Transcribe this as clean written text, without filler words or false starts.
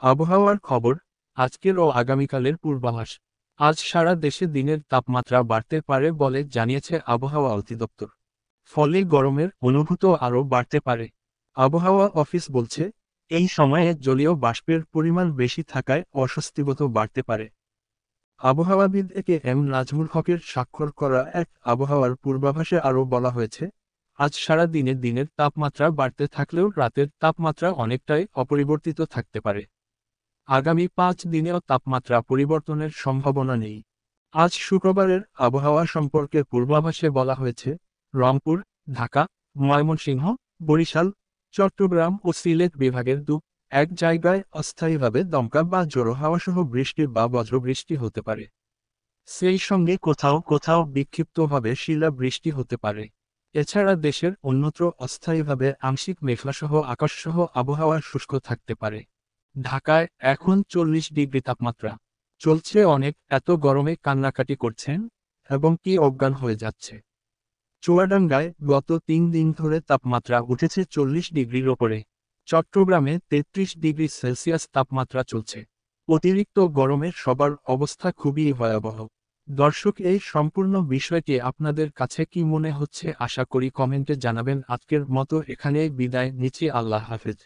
আবহাওয়ার খবর আজকের ও আগামীকালের পূর্বাভাস। আজ সারা দেশে দিনের তাপমাত্রা বাড়তে পারে বলে জানিয়েছে আবহাওয়া অধিদপ্তর। ফলে গরমের অনুভূত আরও বাড়তে পারে। আবহাওয়া অফিস বলছে, এই সময়ে জলীয় বাষ্পের পরিমাণ বেশি থাকায় অস্বস্তিবোধ বাড়তে পারে। আবহাওয়াবিদ এম নাজমুল হকের স্বাক্ষর করা এক আবহাওয়ার পূর্বাভাসে আরও বলা হয়েছে, আজ সারা দিনে দিনের তাপমাত্রা বাড়তে থাকলেও রাতের তাপমাত্রা অনেকটাই অপরিবর্তিত থাকতে পারে। আগামী 5 দিনেও তাপমাত্রা পরিবর্তনের সম্ভাবনা নেই। আজ শুক্রবারের আবহাওয়া সম্পর্কে পূর্বাভাসে বলা হয়েছে, রংপুর, ঢাকা, ময়মনসিংহ, বরিশাল, চট্টগ্রাম ও সিলেট বিভাগের এক জায়গায় অস্থায়ীভাবে দমকা বা ঝোড়ো হাওয়াসহ বৃষ্টি বা বজ্রবৃষ্টি হতে পারে। সেই সঙ্গে কোথাও কোথাও বিক্ষিপ্তভাবে শিলা বৃষ্টি হতে পারে। এছাড়া দেশের অন্যত্র অস্থায়ীভাবে আংশিক মেঘলাসহ আকাশসহ আবহাওয়া শুষ্ক থাকতে পারে। ঢাকায় এখন 40 ডিগ্রি তাপমাত্রা। চলছে অনেক, এত গরমে কান্নাকাটি করছেন এবং কি অজ্ঞান হয়ে যাচ্ছে। চুয়াডাঙ্গায় গত 3 দিন ধরে তাপমাত্রা উঠেছে 40 ডিগ্রির ওপরে। চট্টগ্রামে 33 ডিগ্রি সেলসিয়াস তাপমাত্রা চলছে। অতিরিক্ত গরমে সবার অবস্থা খুবই ভয়াবহ। দর্শক, এই সম্পূর্ণ বিষয়টি আপনাদের কাছে কি মনে হচ্ছে আশা করি কমেন্টে জানাবেন। আজকের মতো এখানেই বিদায় নিচ্ছি, আল্লাহ হাফেজ।